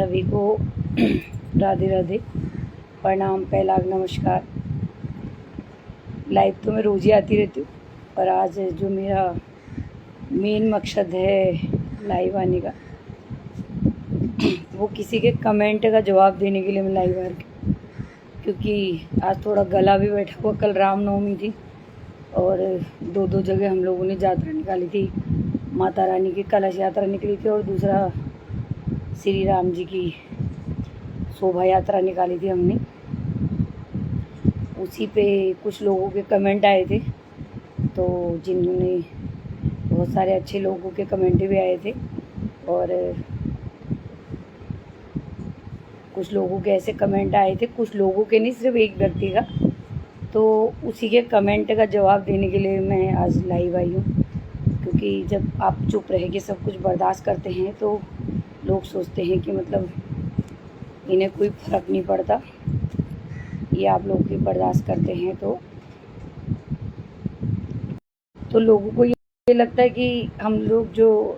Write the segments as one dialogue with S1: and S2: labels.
S1: सभी को राधे राधे, प्रणाम, पहलाग नमस्कार। लाइव तो मैं रोज़ ही आती रहती हूँ, पर आज जो मेरा मेन मकसद है लाइव आने का, वो किसी के कमेंट का जवाब देने के लिए मैं लाइव आ रही, क्योंकि आज थोड़ा गला भी बैठा हुआ। कल रामनवमी थी और दो जगह हम लोगों ने यात्रा निकाली थी। माता रानी की कलश यात्रा निकली थी और दूसरा श्री राम जी की शोभा यात्रा निकाली थी हमने। उसी पे कुछ लोगों के कमेंट आए थे, तो जिन्होंने बहुत सारे अच्छे लोगों के कमेंट भी आए थे और कुछ लोगों के ऐसे कमेंट आए थे, कुछ लोगों के नहीं, सिर्फ एक व्यक्ति का। तो उसी के कमेंट का जवाब देने के लिए मैं आज लाइव आई हूँ, क्योंकि जब आप चुप रह के सब कुछ बर्दाश्त करते हैं तो लोग सोचते हैं कि मतलब इन्हें कोई फ़र्क नहीं पड़ता, ये आप लोग भी बर्दाश्त करते हैं। तो लोगों को ये लगता है कि हम लोग जो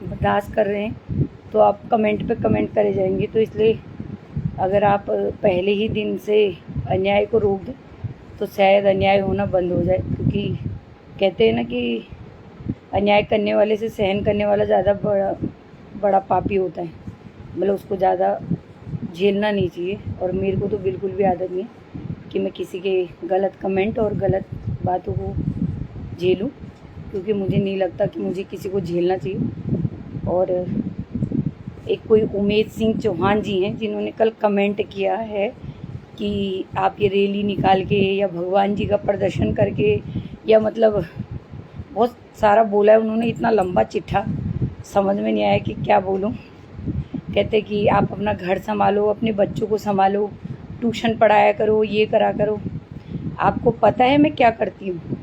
S1: बर्दाश्त कर रहे हैं तो आप कमेंट पे कमेंट करे जाएंगे। तो इसलिए अगर आप पहले ही दिन से अन्याय को रोक दें तो शायद अन्याय होना बंद हो जाए, क्योंकि कहते हैं ना कि अन्याय करने वाले से सहन करने वाला ज़्यादा बड़ा पापी होता है, मतलब उसको ज़्यादा झेलना नहीं चाहिए। और मेरे को तो बिल्कुल भी आदत नहीं है कि मैं किसी के गलत कमेंट और गलत बातों को झेलूं, क्योंकि मुझे नहीं लगता कि मुझे किसी को झेलना चाहिए। और एक कोई उमेद सिंह चौहान जी हैं, जिन्होंने कल कमेंट किया है कि आप ये रैली निकाल के या भगवान जी का प्रदर्शन करके, या मतलब बहुत सारा बोला है उन्होंने, इतना लंबा चिट्ठा, समझ में नहीं आया कि क्या बोलूं। कहते कि आप अपना घर संभालो, अपने बच्चों को संभालो, ट्यूशन पढ़ाया करो, ये करा करो। आपको पता है मैं क्या करती हूँ?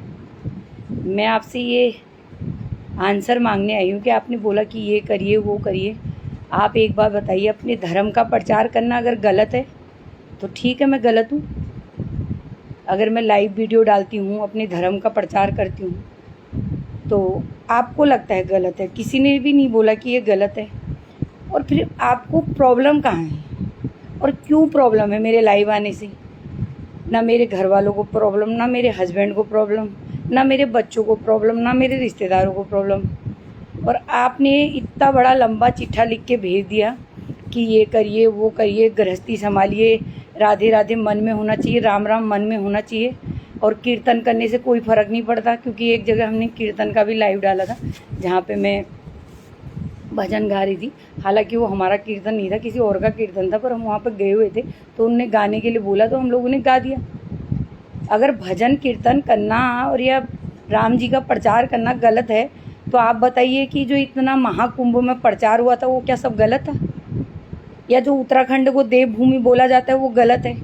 S1: मैं आपसे ये आंसर मांगने आई हूँ कि आपने बोला कि ये करिए वो करिए। आप एक बार बताइए, अपने धर्म का प्रचार करना अगर गलत है तो ठीक है, मैं गलत हूँ? अगर मैं लाइव वीडियो डालती हूँ, अपने धर्म का प्रचार करती हूँ, तो आपको लगता है गलत है, किसी ने भी नहीं बोला कि ये गलत है। और फिर आपको प्रॉब्लम कहाँ है और क्यों प्रॉब्लम है मेरे लाइव आने से? ना मेरे घर वालों को प्रॉब्लम, ना मेरे हस्बैंड को प्रॉब्लम, ना मेरे बच्चों को प्रॉब्लम, ना मेरे रिश्तेदारों को प्रॉब्लम। और आपने इतना बड़ा लंबा चिट्ठा लिख के भेज दिया कि ये करिए वो करिए, गृहस्थी संभालिए, राधे राधे मन में होना चाहिए, राम राम मन में होना चाहिए, और कीर्तन करने से कोई फ़र्क नहीं पड़ता। क्योंकि एक जगह हमने कीर्तन का भी लाइव डाला था, जहाँ पे मैं भजन गा रही थी। हालांकि वो हमारा कीर्तन नहीं था, किसी और का कीर्तन था, पर हम वहाँ पर गए हुए थे तो उनने गाने के लिए बोला तो हम लोगों ने गा दिया। अगर भजन कीर्तन करना और या राम जी का प्रचार करना गलत है, तो आप बताइए कि जो इतना महाकुंभ में प्रचार हुआ था वो क्या सब गलत था? या जो उत्तराखंड को देवभूमि बोला जाता है वो गलत है?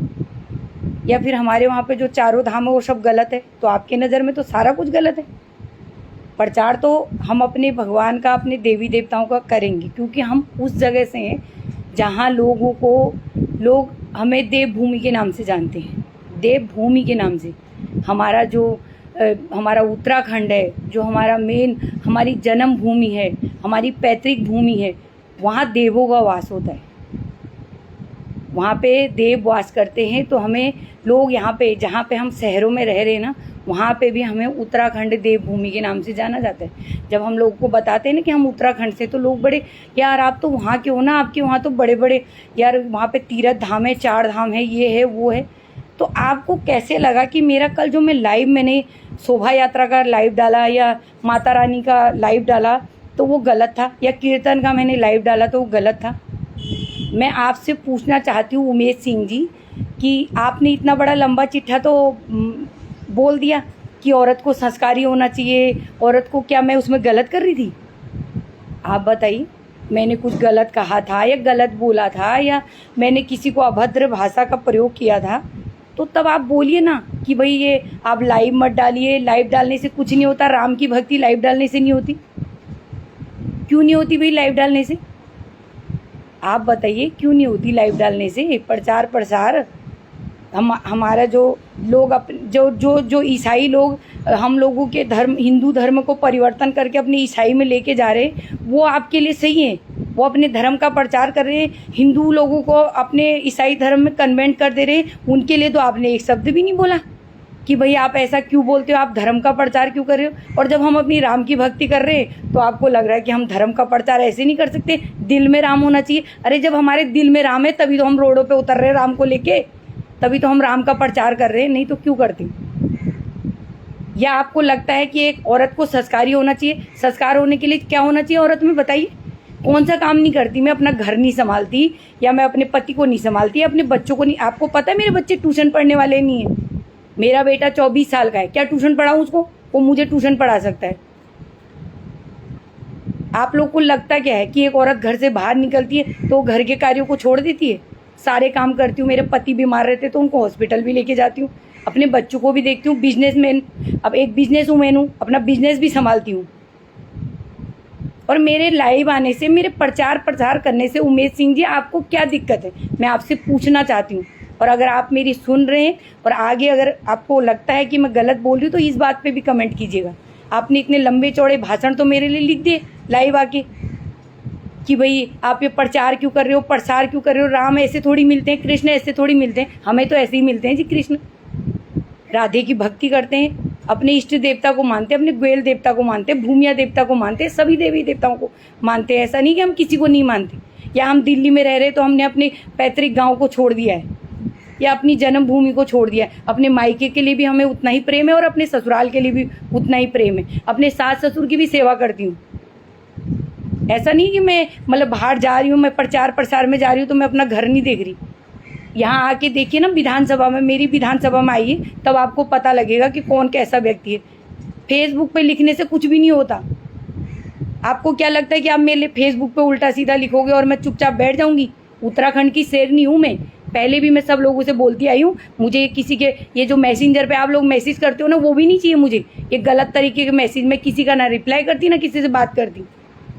S1: या फिर हमारे वहाँ पे जो चारों धाम है वो सब गलत है? तो आपकी नज़र में तो सारा कुछ गलत है। प्रचार तो हम अपने भगवान का, अपने देवी देवताओं का करेंगे, क्योंकि हम उस जगह से हैं जहाँ लोग हमें देवभूमि के नाम से जानते हैं। देवभूमि के नाम से हमारा उत्तराखंड है, जो हमारा मेन, हमारी जन्म भूमि है, हमारी पैतृक भूमि है। वहाँ देवों का वास होता है, वहाँ पे देव वास करते हैं। तो हमें लोग यहाँ पे, जहाँ पे हम शहरों में रह रहे हैं ना, वहाँ पे भी हमें उत्तराखंड देवभूमि के नाम से जाना जाता है। जब हम लोगों को बताते हैं ना कि हम उत्तराखंड से, तो लोग बड़े, यार आप तो वहाँ के हो ना, आपके वहाँ तो बड़े बड़े, यार वहाँ पे तीर्थ धाम है, 4 धाम है, ये है वो है। तो आपको कैसे लगा कि मेरा कल जो मैं लाइव, मैंने शोभा यात्रा का लाइव डाला या माता रानी का लाइव डाला तो वो गलत था, या कीर्तन का मैंने लाइव डाला तो वो गलत था? मैं आपसे पूछना चाहती हूँ उमेश सिंह जी, कि आपने इतना बड़ा लंबा चिट्ठा तो बोल दिया कि औरत को संस्कारी होना चाहिए, औरत को, क्या मैं उसमें गलत कर रही थी? आप बताइए, मैंने कुछ गलत कहा था या गलत बोला था, या मैंने किसी को अभद्र भाषा का प्रयोग किया था? तो तब आप बोलिए ना कि भाई ये आप लाइव मत डालिए, लाइव डालने से कुछ नहीं होता। राम की भक्ति लाइव डालने से नहीं होती? क्यों नहीं होती भाई लाइव डालने से? आप बताइए क्यों नहीं होती लाइव डालने से? प्रचार प्रसार हमारा जो लोग जो ईसाई लोग हम लोगों के धर्म, हिंदू धर्म को परिवर्तन करके अपने ईसाई में लेके जा रहे हैं, वो आपके लिए सही है। वो अपने धर्म का प्रचार कर रहे हैं, हिंदू लोगों को अपने ईसाई धर्म में कन्वेंट कर दे रहे हैं, उनके लिए तो आपने एक शब्द भी नहीं बोला कि भाई आप ऐसा क्यों बोलते हो, आप धर्म का प्रचार क्यों कर रहे हो। और जब हम अपनी राम की भक्ति कर रहे हैं तो आपको लग रहा है कि हम धर्म का प्रचार ऐसे नहीं कर सकते, दिल में राम होना चाहिए। अरे जब हमारे दिल में राम है तभी तो हम रोडों पे उतर रहे हैं राम को लेके, तभी तो हम राम का प्रचार कर रहे हैं, नहीं तो क्यों करते। या आपको लगता है कि एक औरत को संस्कारी होना चाहिए, संस्कार होने के लिए क्या होना चाहिए औरत में, बताइए। कौन सा काम नहीं करती, मैं अपना घर नहीं संभालती, या मैं अपने पति को नहीं संभालती, या अपने बच्चों को नहीं। आपको पता है मेरे बच्चे ट्यूशन पढ़ने वाले नहीं है। मेरा बेटा 24 साल का है, क्या ट्यूशन पढ़ाऊं उसको, वो मुझे ट्यूशन पढ़ा सकता है। आप लोग को लगता क्या है कि एक औरत घर से बाहर निकलती है तो घर के कार्यों को छोड़ देती है, सारे काम करती हूँ। मेरे पति बीमार रहते तो उनको हॉस्पिटल भी लेके जाती हूँ, अपने बच्चों को भी देखती हूँ। बिजनेसमैन, अब एक बिजनेस वूमेन हूँ, अपना बिजनेस भी संभालती हूँ। और मेरे लाइव आने से, मेरे प्रचार प्रसार करने से उमेश सिंह जी आपको क्या दिक्कत है, मैं आपसे पूछना चाहती हूँ। और अगर आप मेरी सुन रहे हैं और आगे अगर आपको लगता है कि मैं गलत बोल रही हूँ तो इस बात पे भी कमेंट कीजिएगा। आपने इतने लंबे चौड़े भाषण तो मेरे लिए लिख दिए लाइव आके कि भाई आप ये प्रचार क्यों कर रहे हो, प्रसार क्यों कर रहे हो, राम ऐसे थोड़ी मिलते हैं, कृष्ण ऐसे थोड़ी मिलते हैं, हमें तो ऐसे ही मिलते हैं जी। कृष्ण राधे की भक्ति करते हैं, अपने इष्ट देवता को मानते हैं, अपने ग्वेल देवता को मानते हैं, भूमिया देवता को मानते हैं, सभी देवी देवताओं को मानते हैं। ऐसा नहीं कि हम किसी को नहीं मानते, या हम दिल्ली में रह रहे तो हमने अपने पैतृक गाँव को छोड़ दिया है, या अपनी जन्मभूमि को छोड़ दिया है। अपने मायके के लिए भी हमें उतना ही प्रेम है और अपने ससुराल के लिए भी उतना ही प्रेम है। अपने सास ससुर की भी सेवा करती हूँ। ऐसा नहीं कि मैं मतलब बाहर जा रही हूँ, मैं प्रचार प्रसार में जा रही हूँ तो मैं अपना घर नहीं देख रही। यहाँ आके देखिए ना, विधानसभा में, मेरी विधानसभा में आइए, तब आपको पता लगेगा कि कौन कैसा व्यक्ति है। फेसबुक पे लिखने से कुछ भी नहीं होता। आपको क्या लगता है कि आप मेरे फेसबुक पे उल्टा सीधा लिखोगे और मैं चुपचाप बैठ जाऊंगी? उत्तराखंड की शेरनी हूँ मैं, पहले भी मैं सब लोगों से बोलती आई हूँ। मुझे किसी के ये जो मैसेंजर पे आप लोग मैसेज करते हो ना, वो भी नहीं चाहिए मुझे। ये गलत तरीके के मैसेज, मैं किसी का ना रिप्लाई करती ना किसी से बात करती।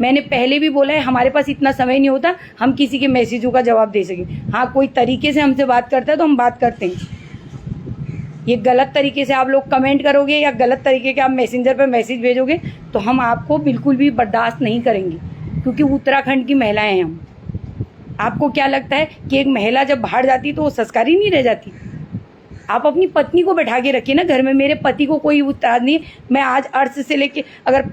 S1: मैंने पहले भी बोला है, हमारे पास इतना समय नहीं होता हम किसी के मैसेजों का जवाब दे सकें। हाँ, कोई तरीके से हमसे बात करता है तो हम बात करते हैं। ये गलत तरीके से आप लोग कमेंट करोगे या गलत तरीके के आप मैसेंजर पे मैसेज भेजोगे तो हम आपको बिल्कुल भी बर्दाश्त नहीं करेंगे, क्योंकि उत्तराखंड की महिलाएं हैं हम। आपको क्या लगता है कि एक महिला जब बाहर जाती तो वो संस्कारी नहीं रह जाती? आप अपनी पत्नी को बैठा के रखिए ना घर में। मेरे पति को कोई उतार नहीं है। मैं आज अर्श से लेके, अगर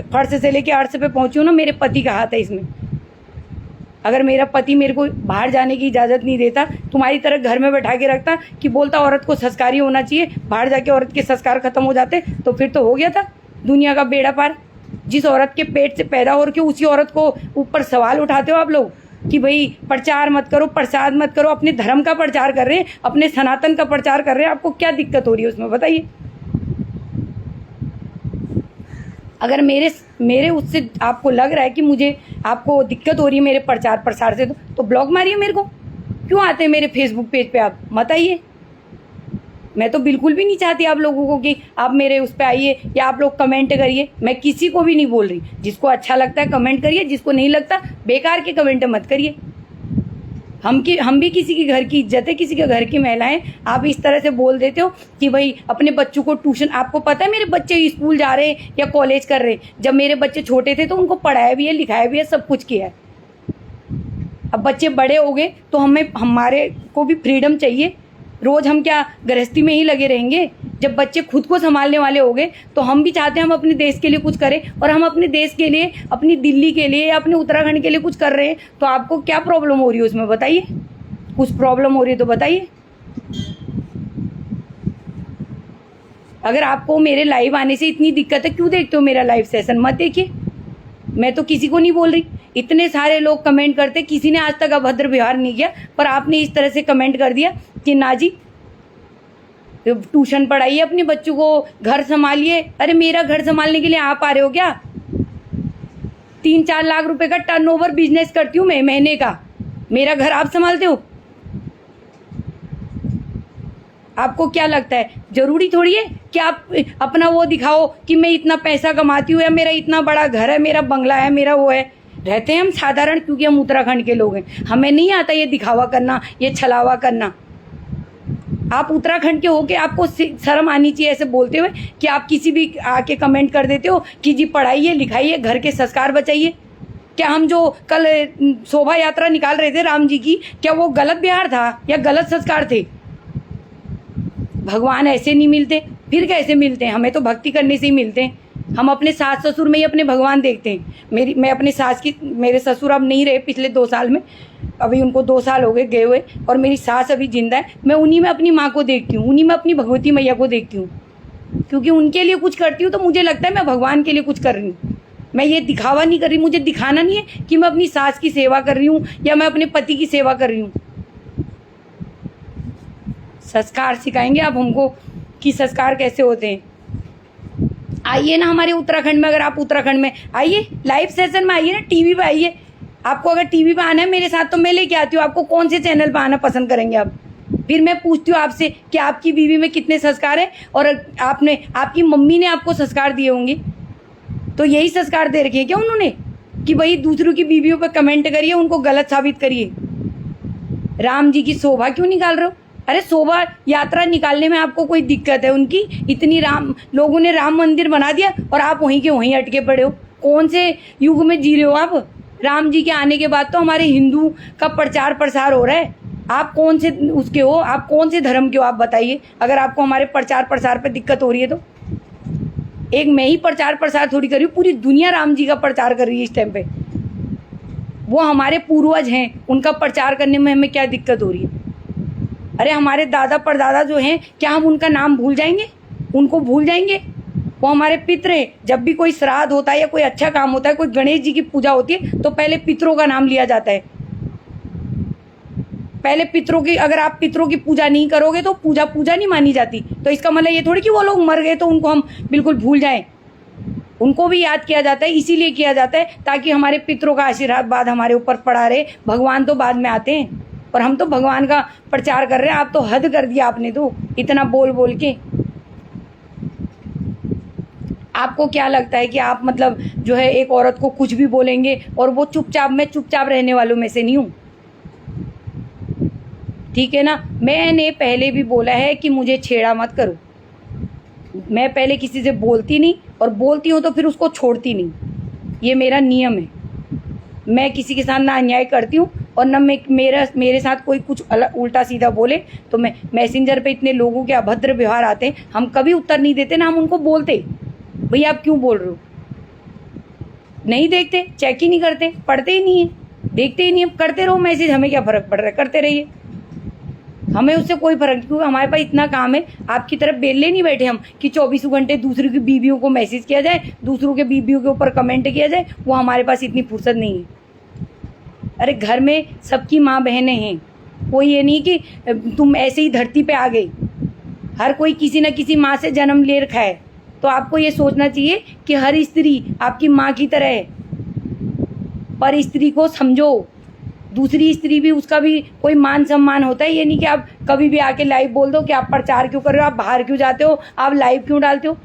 S1: फर्श से लेके अर्श पे पहुंची हूँ ना, मेरे पति का हाथ है इसमें। अगर मेरा पति मेरे को बाहर जाने की इजाज़त नहीं देता, तुम्हारी तरह घर में बैठा के रखता कि बोलता औरत को संस्कारी होना चाहिए, बाहर जाके औरत के संस्कार खत्म हो जाते, तो फिर तो हो गया था दुनिया का बेड़ा पार। जिस औरत के पेट से पैदा हो के उसी औरत को ऊपर सवाल उठाते हो आप लोग कि भाई प्रचार मत करो, प्रसाद मत करो। अपने धर्म का प्रचार कर रहे हैं, अपने सनातन का प्रचार कर रहे हैं, आपको क्या दिक्कत हो रही है उसमें, बताइए। अगर मेरे उससे आपको लग रहा है कि मुझे आपको दिक्कत हो रही है मेरे प्रचार प्रसार से, तो ब्लॉक मारिए मेरे को। क्यों आते हैं मेरे फेसबुक पेज पे आप, मत आइए। मैं तो बिल्कुल भी नहीं चाहती आप लोगों को कि आप मेरे उस पर आइए या आप लोग कमेंट करिए। मैं किसी को भी नहीं बोल रही, जिसको अच्छा लगता है कमेंट करिए, जिसको नहीं लगता बेकार के कमेंट मत करिए। हम भी किसी के घर की इज्जत है, किसी के घर की महिलाएं। आप इस तरह से बोल देते हो कि भाई अपने बच्चों को ट्यूशन, आपको पता है मेरे बच्चे स्कूल जा रहे हैं या कॉलेज कर रहे हैं। जब मेरे बच्चे छोटे थे तो उनको पढ़ाया भी है, लिखाया भी है, सब कुछ किया है। अब बच्चे बड़े हो गए तो हमारे को भी फ्रीडम चाहिए। रोज हम क्या गृहस्थी में ही लगे रहेंगे? जब बच्चे खुद को संभालने वाले हो गए तो हम भी चाहते हैं हम अपने देश के लिए कुछ करें, और हम अपने देश के लिए, अपनी दिल्ली के लिए या अपने उत्तराखंड के लिए कुछ कर रहे हैं। तो आपको क्या प्रॉब्लम हो रही है उसमें, बताइए। कुछ प्रॉब्लम हो रही है तो बताइए। अगर आपको मेरे लाइव आने से इतनी दिक्कत है, क्यों देखते हो मेरा लाइव सेशन? मत देखिए। मैं तो किसी को नहीं बोल रही। इतने सारे लोग कमेंट करते, किसी ने आज तक अभद्र व्यवहार नहीं किया, पर आपने इस तरह से कमेंट कर दिया कि ना जी ट्यूशन पढ़ाइए, अपने बच्चों को घर संभालिए। अरे मेरा घर संभालने के लिए आप आ रहे हो क्या? 3-4 लाख रुपए का टर्नओवर बिजनेस करती हूँ मैं महीने का, मेरा घर आप संभालते हो? आपको क्या लगता है जरूरी थोड़ी है कि आप अपना वो दिखाओ कि मैं इतना पैसा कमाती हूँ या मेरा इतना बड़ा घर है, मेरा बंगला है, मेरा वो है। रहते हैं हम साधारण, क्योंकि हम उत्तराखंड के लोग हैं। हमें नहीं आता ये दिखावा करना, ये छलावा करना। आप उत्तराखंड के होके आपको शर्म आनी चाहिए ऐसे बोलते हुए कि आप किसी भी आके कमेंट कर देते हो कि जी पढ़ाइए लिखाइए, घर के संस्कार बचाइए। क्या हम जो कल शोभा यात्रा निकाल रहे थे राम जी की, क्या वो गलत बिहार था या गलत संस्कार थे? भगवान ऐसे नहीं मिलते, फिर कैसे मिलते हैं? हमें तो भक्ति करने से ही मिलते हैं। हम अपने सास ससुर में ही अपने भगवान देखते हैं। मैं अपने सास की, मेरे ससुर अब नहीं रहे पिछले 2 साल में, अभी उनको 2 साल हो गए गए हुए, और मेरी सास अभी जिंदा है। मैं उन्हीं में अपनी माँ को देखती हूँ, उन्हीं में अपनी भगवती मैया को देखती हूँ, क्योंकि उनके लिए कुछ करती हूँ तो मुझे लगता है मैं भगवान के लिए कुछ कर रही हूँ। मैं ये दिखावा नहीं कर रही, मुझे दिखाना नहीं है कि मैं अपनी सास की सेवा कर रही हूँ या मैं अपने पति की सेवा कर रही हूँ। संस्कार सिखाएंगे आप हमको कि संस्कार कैसे होते हैं। आइए ना हमारे उत्तराखंड में, अगर आप उत्तराखंड में आइए, लाइव सेशन में आइए ना, टीवी पे आइए। आपको अगर टीवी पे आना है मेरे साथ तो मैं लेके आती हूँ। आपको कौन से चैनल पे आना पसंद करेंगे आप? फिर मैं पूछती हूँ आपसे कि आपकी बीवी में कितने संस्कार है, और आपकी मम्मी ने आपको संस्कार दिए होंगे, तो यही संस्कार दे रखे हैं क्या उन्होंने कि भाई दूसरों की बीवियों पे कमेंट करिए, उनको गलत साबित करिए? राम जी की शोभा क्यों निकाल रहे हो? अरे शोभा यात्रा निकालने में आपको कोई दिक्कत है उनकी? इतनी लोगों ने राम मंदिर बना दिया और आप वहीं के वहीं अटके पड़े हो। कौन से युग में जी रहे हो आप? राम जी के आने के बाद तो हमारे हिंदू का प्रचार प्रसार हो रहा है। आप कौन से उसके हो? आप कौन से धर्म के हो? आप बताइए। अगर आपको हमारे प्रचार प्रसार पे दिक्कत हो रही है तो एक मैं ही प्रचार प्रसार थोड़ी कर रही हूँ, पूरी दुनिया राम जी का प्रचार कर रही है इस टाइम पे। वो हमारे पूर्वज हैं, उनका प्रचार करने में हमें क्या दिक्कत हो रही है? अरे हमारे दादा परदादा जो हैं, क्या हम उनका नाम भूल जाएंगे? उनको भूल जाएंगे? वो हमारे पितृ हैं। जब भी कोई श्राद्ध होता है या कोई अच्छा काम होता है, कोई गणेश जी की पूजा होती है, तो पहले पितरों का नाम लिया जाता है। पहले पितरों की, अगर आप पितरों की पूजा नहीं करोगे तो पूजा नहीं मानी जाती। तो इसका मतलब ये थोड़ी कि वो लोग मर गए तो उनको हम बिल्कुल भूल जाएं। उनको भी याद किया जाता है, इसीलिए किया जाता है ताकि हमारे पितरों का आशीर्वाद हमारे ऊपर पड़ा रहे। भगवान तो बाद में आते हैं, और हम तो भगवान का प्रचार कर रहे हैं। आप तो हद कर दिया आपने तो, इतना बोल बोल के। आपको क्या लगता है कि आप मतलब जो है एक औरत को कुछ भी बोलेंगे और वो चुपचाप? मैं चुपचाप रहने वालों में से नहीं हूँ, ठीक है ना? मैंने पहले भी बोला है कि मुझे छेड़ा मत करो। मैं पहले किसी से बोलती नहीं, और बोलती हूँ तो फिर उसको छोड़ती नहीं। ये मेरा नियम है। मैं किसी के साथ ना अन्याय करती हूँ, और न मेरे साथ कोई कुछ उल्टा सीधा बोले तो मैं मैसेंजर पे इतने लोगों के अभद्र व्यवहार आते हैं, हम कभी उत्तर नहीं देते ना हम उनको बोलते भैया आप क्यों बोल रहे हो? नहीं देखते, चेक ही नहीं करते, पढ़ते ही नहीं है, देखते ही नहीं है। करते रहो मैसेज, हमें क्या फर्क पड़ रहा है? करते रहिए, हमें उससे कोई फर्क नहीं, क्योंकि हमारे पास इतना काम है। आपकी तरफ बेले नहीं बैठे हम कि 24 घंटे दूसरों की बीवियों को मैसेज किया जाए, दूसरों के बीवियों के ऊपर कमेंट किया जाए। वो हमारे पास इतनी फुर्सत नहीं है। अरे घर में सबकी माँ बहनें हैं, कोई ये नहीं कि तुम ऐसे ही धरती पे आ गई। हर कोई किसी न किसी माँ से जन्म ले रखा है। तो आपको ये सोचना चाहिए कि हर स्त्री आपकी माँ की तरह है। पर स्त्री को समझो, दूसरी स्त्री भी, उसका भी कोई मान सम्मान होता है। ये नहीं कि आप कभी भी आके लाइव बोल दो कि आप प्रचार क्यों कर रहे हो, आप बाहर क्यों जाते हो, आप लाइव क्यों डालते हो।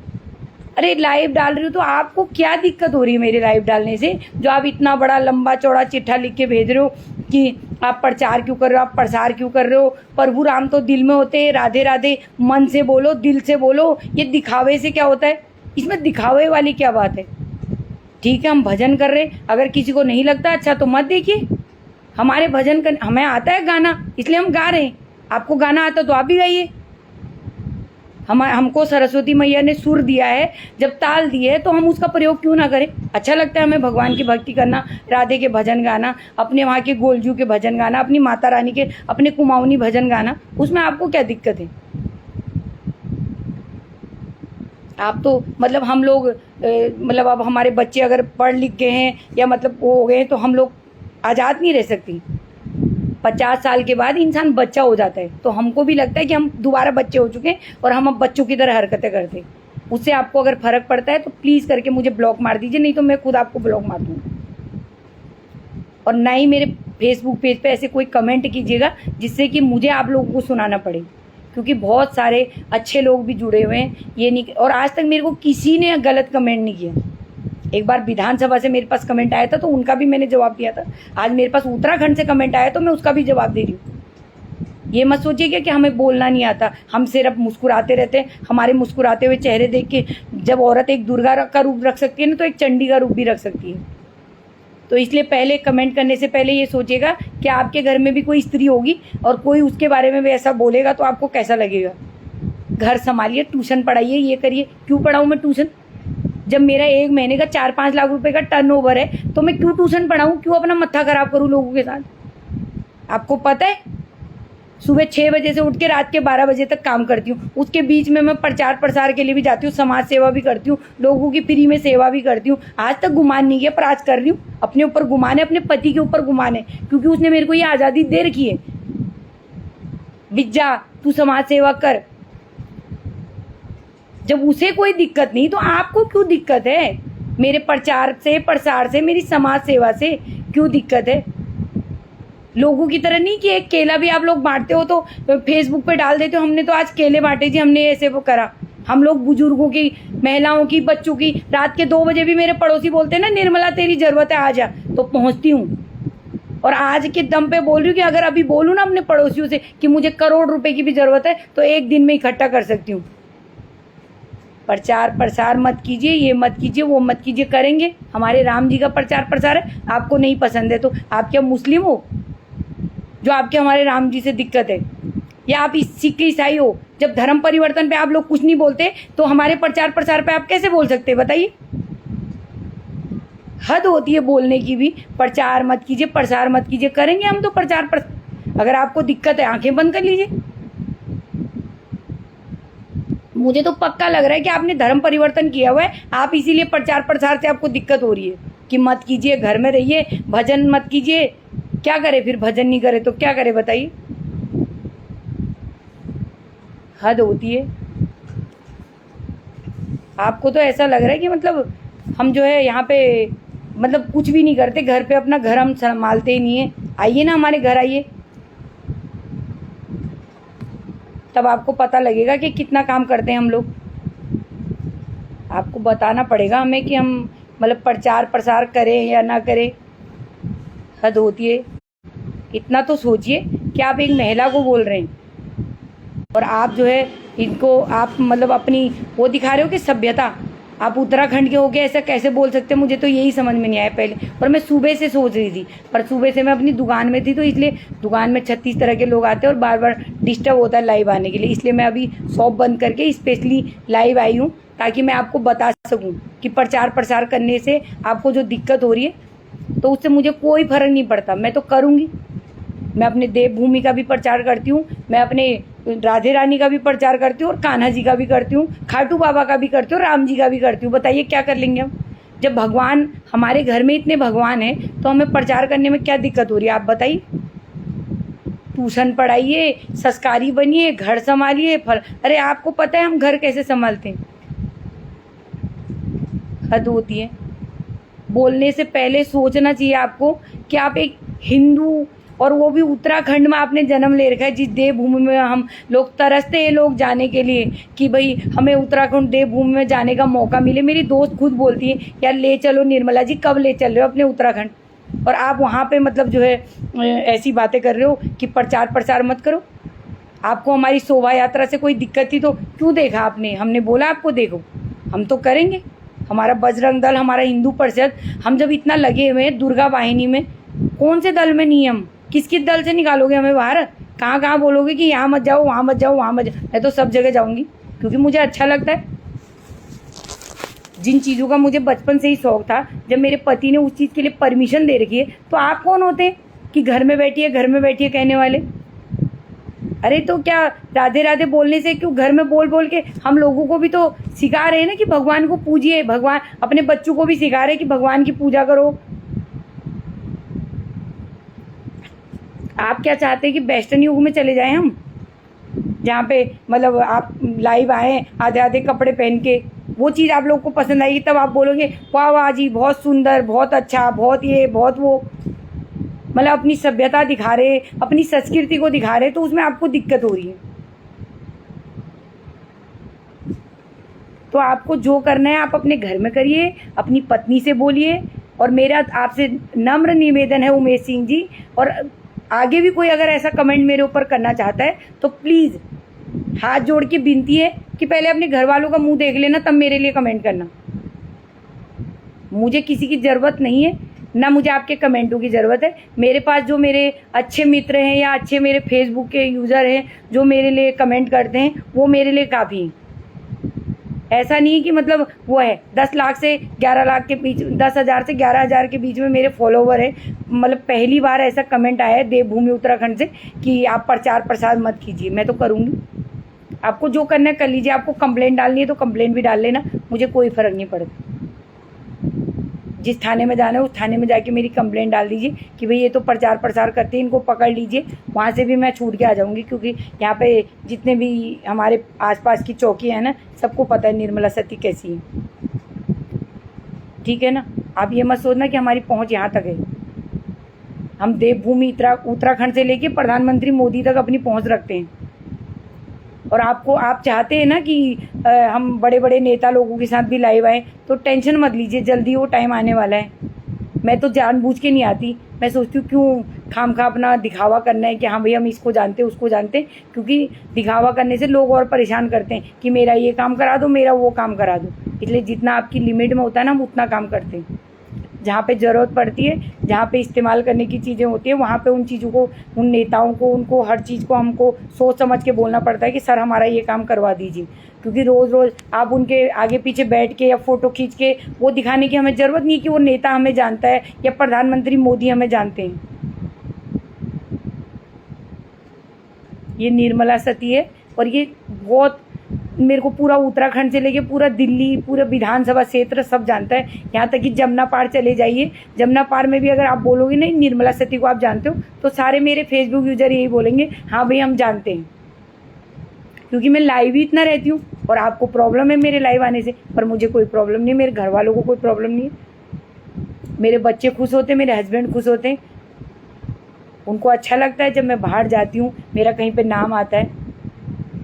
S1: अरे लाइव डाल रही हो तो आपको क्या दिक्कत हो रही है मेरे लाइव डालने से, जो आप इतना बड़ा लंबा चौड़ा चिट्ठा लिख के भेज रहे हो कि आप प्रचार क्यों कर रहे हो, आप प्रसार क्यों कर रहे हो। प्रभु राम तो दिल में होते हैं, राधे राधे मन से बोलो, दिल से बोलो। ये दिखावे से क्या होता है? इसमें दिखावे वाली क्या बात है? ठीक है, हम भजन कर रहे, अगर किसी को नहीं लगता अच्छा तो मत देखिए। हमारे भजन कर, हमें आता है गाना, इसलिए हम गा रहे हैं। आपको गाना आता तो आप भी गाइए। हमको सरस्वती मैया ने सुर दिया है, जब ताल दी है तो हम उसका प्रयोग क्यों ना करें? अच्छा लगता है हमें भगवान की भक्ति करना, राधे के भजन गाना, अपने वहाँ के गोलजू के भजन गाना, अपनी माता रानी के, अपने कुमाऊनी भजन गाना। उसमें आपको क्या दिक्कत है? आप तो मतलब हम लोग मतलब अब हमारे बच्चे अगर पढ़ लिख गए हैं या मतलब वो हो गए हैं तो हम लोग आज़ाद नहीं रह सकती। 50 साल के बाद इंसान बच्चा हो जाता है, तो हमको भी लगता है कि हम दोबारा बच्चे हो चुके हैं और हम अब बच्चों की तरह हरकतें करते हैं। उससे आपको अगर फ़र्क पड़ता है तो प्लीज़ करके मुझे ब्लॉक मार दीजिए, नहीं तो मैं खुद आपको ब्लॉक मार दूँगी। और ना ही मेरे फेसबुक पेज पे ऐसे कोई कमेंट कीजिएगा जिससे कि मुझे आप लोगों को सुनाना पड़े, क्योंकि बहुत सारे अच्छे लोग भी जुड़े हुए हैं। ये नहीं, और आज तक मेरे को किसी ने गलत कमेंट नहीं किया। एक बार विधानसभा से मेरे पास कमेंट आया था तो उनका भी मैंने जवाब दिया था। आज मेरे पास उत्तराखंड से कमेंट आया तो मैं उसका भी जवाब दे रही हूँ। ये मत सोचिए कि हमें बोलना नहीं आता, हम सिर्फ मुस्कुराते रहते हैं। हमारे मुस्कुराते हुए चेहरे देख के जब औरत एक दुर्गा का रूप रख सकती है ना, तो एक चंडी का रूप भी रख सकती है। तो इसलिए पहले कमेंट करने से पहले ये सोचिएगा कि आपके घर में भी कोई स्त्री होगी और कोई उसके बारे में भी ऐसा बोलेगा तो आपको कैसा लगेगा। घर संभालिए, ट्यूशन पढ़ाइए, ये करिए। क्यों पढ़ाऊँ मैं ट्यूशन? जब मेरा 1 महीने का 4-5 लाख रुपए का टर्नओवर है तो मैं क्यों ट्यूशन पढ़ाऊँ? क्यों अपना मत्था खराब करूँ लोगों के साथ? आपको पता है, सुबह 6 बजे से उठ के रात के 12 बजे तक काम करती हूँ। उसके बीच में मैं प्रचार प्रसार के लिए भी जाती हूँ, समाज सेवा भी करती हूँ, लोगों की फ्री में सेवा भी करती हूँ। आज तक गुमान नहीं किया, पर आज कर रही हूँ। अपने ऊपर गुमान है, अपने पति के ऊपर गुमान है, क्योंकि उसने मेरे को ये आज़ादी दे रखी है। विज्जा, तू समाज सेवा कर। जब उसे कोई दिक्कत नहीं तो आपको क्यों दिक्कत है? मेरे प्रचार से, प्रसार से, मेरी समाज सेवा से क्यों दिक्कत है? लोगों की तरह नहीं कि एक केला भी आप लोग बांटते हो तो फेसबुक पे डाल देते हो, हमने तो आज केले बांटे जी, हमने ऐसे वो करा। हम लोग बुजुर्गों की, महिलाओं की, बच्चों की, रात के 2 बजे भी मेरे पड़ोसी बोलते हैं ना, निर्मला तेरी जरूरत है आ जा, तो पहुंचती हूँ। और आज के दम पे बोल रही हूँ कि अगर अभी बोलूँ ना अपने पड़ोसियों से कि मुझे करोड़ रुपए की भी जरूरत है तो 1 दिन में इकट्ठा कर सकती हूँ। प्रचार प्रसार मत कीजिए, ये मत कीजिए, वो मत कीजिए। करेंगे, हमारे राम जी का प्रचार प्रसार है। आपको नहीं पसंद है तो आप क्या मुस्लिम हो जो आपके हमारे राम जी से दिक्कत है? या आप सिख ईसाई हो? जब धर्म परिवर्तन पे आप लोग कुछ नहीं बोलते तो हमारे प्रचार प्रसार पे आप कैसे बोल सकते हैं बताइए? हद होती है बोलने की भी। प्रचार मत कीजिए, प्रसार मत कीजिए। करेंगे हम तो प्रचार प्रसार। अगर आपको दिक्कत है आंखें बंद कर लीजिए। मुझे तो पक्का लग रहा है कि आपने धर्म परिवर्तन किया हुआ है, आप इसीलिए प्रचार प्रसार से आपको दिक्कत हो रही है कि मत कीजिए, घर में रहिए, भजन मत कीजिए। क्या करे फिर? भजन नहीं करे तो क्या करे बताइए? हद होती है। आपको तो ऐसा लग रहा है कि मतलब हम जो है यहाँ पे मतलब कुछ भी नहीं करते, घर पे अपना घर हम संभालते ही नहीं है। आइए ना हमारे घर आइए, तब आपको पता लगेगा कि कितना काम करते हैं हम लोग। आपको बताना पड़ेगा हमें कि हम मतलब प्रचार प्रसार करें या ना करें। हद होती है। इतना तो सोचिए कि आप एक महिला को बोल रहे हैं और आप जो है इनको आप मतलब अपनी वो दिखा रहे हो कि सभ्यता। आप उत्तराखंड के होके ऐसा कैसे बोल सकते हैं? मुझे तो यही समझ में नहीं आया पहले। और मैं सुबह से सोच रही थी, पर सुबह से मैं अपनी दुकान में थी तो इसलिए दुकान में 36 तरह के लोग आते हैं और बार बार डिस्टर्ब होता है लाइव आने के लिए, इसलिए मैं अभी शॉप बंद करके स्पेशली लाइव आई हूँ ताकि मैं आपको बता सकूँ कि प्रचार प्रसार करने से आपको जो दिक्कत हो रही है तो उससे मुझे कोई फर्क नहीं पड़ता। मैं तो करूँगी। मैं अपने देवभूमि का भी प्रचार करती हूँ, मैं अपने राधे रानी का भी प्रचार करती हूँ और कान्हा जी का भी करती हूँ, खाटू बाबा का भी करती हूँ, राम जी का भी करती हूँ। बताइए क्या कर लेंगे हम? जब भगवान हमारे घर में इतने भगवान हैं तो हमें प्रचार करने में क्या दिक्कत हो रही है? आप बताइए। ट्यूशन पढ़ाइए, संस्कारी बनिए, घर संभालिए। अरे आपको पता है हम घर कैसे संभालते हैं? हद होती है। बोलने से पहले सोचना चाहिए आपको कि आप एक हिंदू, और वो भी उत्तराखंड में आपने जन्म ले रखा है, जिस देवभूमि में हम लोग तरसते हैं लोग जाने के लिए कि भाई हमें उत्तराखंड देवभूमि में जाने का मौका मिले। मेरी दोस्त खुद बोलती है यार ले चलो निर्मला जी, कब ले चल रहे हो अपने उत्तराखंड? और आप वहाँ पे मतलब जो है ऐसी बातें कर रहे हो कि प्रचार प्रसार मत करो। आपको हमारी शोभा यात्रा से कोई दिक्कत थी तो क्यों देखा आपने? हमने बोला आपको देखो। हम तो करेंगे। हमारा बजरंग दल, हमारा हिंदू परिषद, हम जब इतना लगे हुए हैं दुर्गा वाहिनी में, कौन से दल में नहीं हम? किस किस दल से निकालोगे हमें बाहर? कहाँ कहाँ बोलोगे कि यहाँ मत जाओ, वहाँ मत जाओ, वहाँ मत जाओ? मैं तो सब जगह जाऊँगी क्योंकि मुझे अच्छा लगता है। जिन चीज़ों का मुझे बचपन से ही शौक था, जब मेरे पति ने उस चीज़ के लिए परमिशन दे रखी है तो आप कौन होते हैं कि घर में बैठिए, घर में बैठिए कहने वाले? अरे तो क्या राधे राधे बोलने से क्यों घर में बोल बोल के हम लोगों को भी तो सिखा रहे हैं ना कि भगवान को पूजिए। भगवान अपने बच्चों को भी सिखा रहे हैं कि भगवान की पूजा करो। आप क्या चाहते हैं कि वेस्टर्न युग में चले जाएं हम, जहाँ पे मतलब आप लाइव आए आधे आधे कपड़े पहन के? वो चीज़ आप लोग को पसंद आएगी तब आप बोलोगे वाह वाह जी बहुत सुंदर, बहुत अच्छा, बहुत ये बहुत वो। मतलब अपनी सभ्यता दिखा रहे, अपनी संस्कृति को दिखा रहे, तो उसमें आपको दिक्कत हो रही है। तो आपको जो करना है आप अपने घर में करिए, अपनी पत्नी से बोलिए। और मेरा आपसे नम्र निवेदन है उमेश सिंह जी, और आगे भी कोई अगर ऐसा कमेंट मेरे ऊपर करना चाहता है तो प्लीज़ हाथ जोड़ के विनती है कि पहले अपने घर वालों का मुंह देख लेना, तब मेरे लिए कमेंट करना। मुझे किसी की ज़रूरत नहीं है, ना मुझे आपके कमेंटों की ज़रूरत है। मेरे पास जो मेरे अच्छे मित्र हैं या अच्छे मेरे फेसबुक के यूज़र हैं जो मेरे लिए कमेंट करते हैं, वो मेरे लिए काफ़ी हैं। ऐसा नहीं है कि मतलब वो है 10 लाख से 11 लाख के बीच, 10,000 से 11,000 के बीच में मेरे फॉलोवर है। मतलब पहली बार ऐसा कमेंट आया है देवभूमि उत्तराखंड से कि आप प्रचार प्रसार मत कीजिए। मैं तो करूँगी, आपको जो करना है कर लीजिए। आपको कंप्लेंट डालनी है तो कंप्लेंट भी डाल लेना, मुझे कोई फ़र्क नहीं पड़ता। जिस थाने में जाना है उस थाने में जाके मेरी कंप्लेंट डाल दीजिए कि भाई ये तो प्रचार प्रसार करते हैं, इनको पकड़ लीजिए। वहाँ से भी मैं छूट के आ जाऊँगी, क्योंकि यहाँ पे जितने भी हमारे आसपास की चौकी है ना, सबको पता है निर्मला सती कैसी है। ठीक है ना, आप ये मत सोचना कि हमारी पहुँच यहाँ तक है। हम देवभूमि उत्तराखंड से लेके प्रधानमंत्री मोदी तक अपनी पहुँच रखते हैं। और आप चाहते हैं ना कि हम बड़े बड़े नेता लोगों के साथ भी लाइव आए, तो टेंशन मत लीजिए, जल्दी वो टाइम आने वाला है। मैं तो जानबूझ के नहीं आती, मैं सोचती हूँ क्यों खामखा अपना दिखावा करना है कि हाँ भाई हम इसको जानते हैं उसको जानते हैं, क्योंकि दिखावा करने से लोग और परेशान करते हैं कि मेरा ये काम करा दो, मेरा वो काम करा दो। इसलिए जितना आपकी लिमिट में होता है ना, हम उतना काम करते हैं। जहाँ पे ज़रूरत पड़ती है, जहाँ पे इस्तेमाल करने की चीज़ें होती है, वहाँ पे उन चीज़ों को, उन नेताओं को, उनको हर चीज़ को हमको सोच समझ के बोलना पड़ता है कि सर हमारा ये काम करवा दीजिए। क्योंकि रोज़ रोज़ आप उनके आगे पीछे बैठ के या फ़ोटो खींच के वो दिखाने की हमें ज़रूरत नहीं है कि वो नेता हमें जानता है या प्रधानमंत्री मोदी हमें जानते हैं। ये निर्मला सती है, और ये बहुत, मेरे को पूरा उत्तराखंड से लेके पूरा दिल्ली, पूरा विधानसभा क्षेत्र सब जानता है। यहाँ तक कि जमुना पार चले जाइए, जमुना पार में भी अगर आप बोलोगे नहीं निर्मला सती को आप जानते हो, तो सारे मेरे फेसबुक यूजर यही बोलेंगे हाँ भाई हम जानते हैं। क्योंकि मैं लाइव ही इतना रहती हूँ, और आपको प्रॉब्लम है मेरे लाइव आने से, पर मुझे कोई प्रॉब्लम नहीं है, मेरे घर वालों को कोई प्रॉब्लम नहीं है। मेरे बच्चे खुश होते हैं, मेरे हस्बैंड खुश होते हैं, उनको अच्छा लगता है जब मैं बाहर जाती हूँ, मेरा कहीं पर नाम आता है,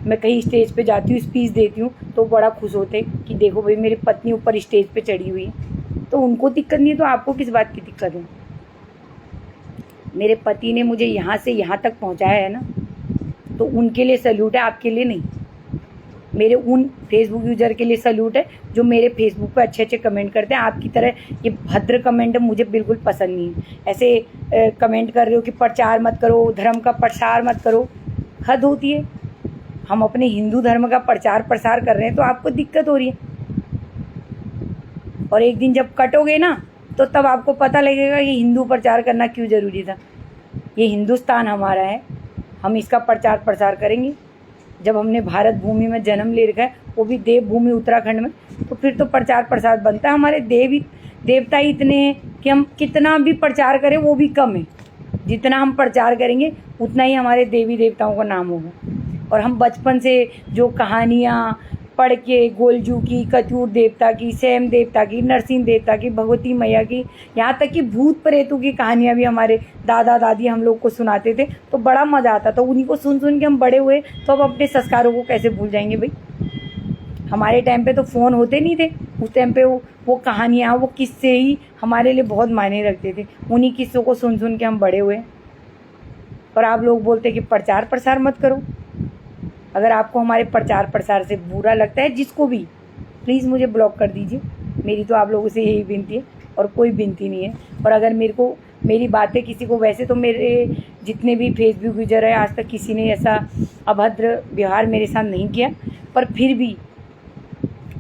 S1: मैं कहीं स्टेज पे जाती हूँ, स्पीच देती हूँ, तो बड़ा खुश होते हैं कि देखो भाई मेरी पत्नी ऊपर स्टेज पे चढ़ी हुई है। तो उनको दिक्कत नहीं है, तो आपको किस बात की दिक्कत है? मेरे पति ने मुझे यहाँ से यहाँ तक पहुँचाया है ना, तो उनके लिए सैल्यूट है, आपके लिए नहीं। मेरे उन फेसबुक यूज़र के लिए सैल्यूट है जो मेरे फेसबुक पे अच्छे अच्छे कमेंट करते हैं। आपकी तरह ये भद्र कमेंट मुझे बिल्कुल पसंद नहीं है। ऐसे कमेंट कर रहे हो कि प्रचार मत करो, धर्म का प्रसार मत करो, हद होती है। हम अपने हिंदू धर्म का प्रचार प्रसार कर रहे हैं तो आपको दिक्कत हो रही है, और एक दिन जब कटोगे ना तो तब आपको पता लगेगा कि हिंदू प्रचार करना क्यों ज़रूरी था। ये हिंदुस्तान हमारा है, हम इसका प्रचार प्रसार करेंगे। जब हमने भारत भूमि में जन्म ले रखा है, वो भी देवभूमि उत्तराखंड में, तो फिर तो प्रचार प्रसार बनता है। हमारे देवता ही इतने हैं कि हम कितना भी प्रचार करें वो भी कम है। जितना हम प्रचार करेंगे उतना ही हमारे देवी देवताओं का नाम होगा। और हम बचपन से जो कहानियाँ पढ़ के, गोलजू की, कचूर देवता की, सैम देवता की, नरसिंह देवता की, भगवती मैया की, यहाँ तक कि भूत प्रेतों की कहानियाँ भी हमारे दादा दादी हम लोग को सुनाते थे, तो बड़ा मज़ा आता था। उन्हीं को सुन सुन के हम बड़े हुए, तो अब अपने संस्कारों को कैसे भूल जाएंगे भाई? हमारे टाइम पे तो फ़ोन होते नहीं थे, उस टाइम पे वो कहानियाँ, वो किस्से ही हमारे लिए बहुत मायने रखते थे। उन्हीं किस्सों को सुन सुन के हम बड़े हुए। और आप लोग बोलते कि प्रचार प्रसार मत करो। अगर आपको हमारे प्रचार प्रसार से बुरा लगता है, जिसको भी, प्लीज़ मुझे ब्लॉक कर दीजिए। मेरी तो आप लोगों से यही विनती है, और कोई विनती नहीं है। और अगर मेरी बातें किसी को, वैसे तो मेरे जितने भी फेसबुक यूजर है, आज तक किसी ने ऐसा अभद्र व्यवहार मेरे साथ नहीं किया, पर फिर भी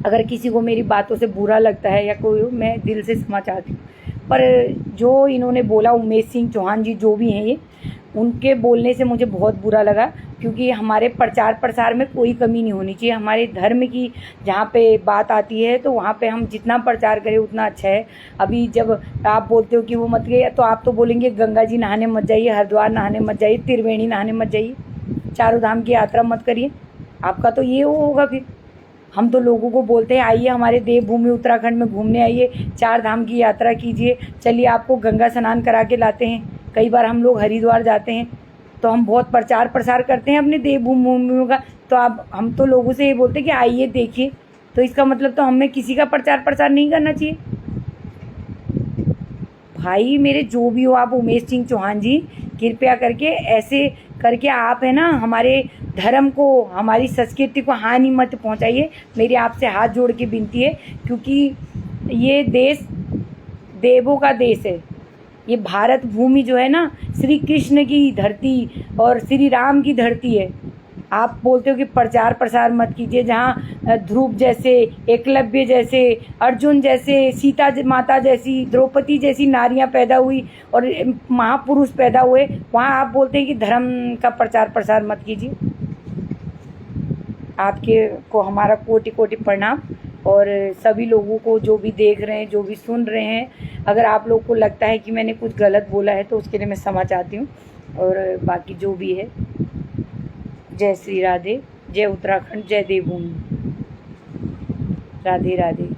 S1: अगर किसी को मेरी बातों से बुरा लगता है या कोई, मैं दिल से क्षमा चाहती हूँ। पर जो इन्होंने बोला, उमेश सिंह चौहान जी जो भी हैं, ये उनके बोलने से मुझे बहुत बुरा लगा, क्योंकि हमारे प्रचार प्रसार में कोई कमी नहीं होनी चाहिए। हमारे धर्म की जहाँ पे बात आती है, तो वहाँ पे हम जितना प्रचार करें उतना अच्छा है। अभी जब आप बोलते हो कि वो मत गए, तो आप तो बोलेंगे गंगा जी नहाने मत जाइए, हरिद्वार नहाने मत जाइए, त्रिवेणी नहाने मत जाइए, चारों धाम की यात्रा मत करिए। आपका तो ये होगा फिर। हम तो लोगों को बोलते हैं आइए हमारे देवभूमि उत्तराखंड में घूमने आइए, 4 धाम की यात्रा कीजिए, चलिए आपको गंगा स्नान करा के लाते हैं। कई बार हम लोग हरिद्वार जाते हैं, तो हम बहुत प्रचार प्रसार करते हैं अपने देवभूमि का। तो हम तो लोगों से ये बोलते हैं कि आइए देखिए, तो इसका मतलब तो हमें किसी का प्रचार प्रसार नहीं करना चाहिए। भाई मेरे जो भी हो आप, उमेश सिंह चौहान जी, कृपया करके ऐसे करके आप है ना हमारे धर्म को, हमारी संस्कृति को हानि मत पहुंचाइए। मेरी आपसे हाथ जोड़ के विनती है, क्योंकि ये देश देवों का देश है, ये भारत भूमि जो है ना, श्री कृष्ण की धरती और श्री राम की धरती है। आप बोलते हो कि प्रचार प्रसार मत कीजिए, जहाँ ध्रुव जैसे, एकलव्य जैसे, अर्जुन जैसे, सीता माता जैसी, द्रौपदी जैसी नारियां पैदा हुई और महापुरुष पैदा हुए, वहाँ आप बोलते हैं कि धर्म का प्रचार प्रसार मत कीजिए। आपके को हमारा कोटि कोटि प्रणाम। और सभी लोगों को जो भी देख रहे हैं, जो भी सुन रहे हैं, अगर आप लोग को लगता है कि मैंने कुछ गलत बोला है तो उसके लिए मैं क्षमा चाहती हूँ। और बाकी जो भी है, जय श्री राधे, जय उत्तराखंड, जय देवभूमि, राधे राधे।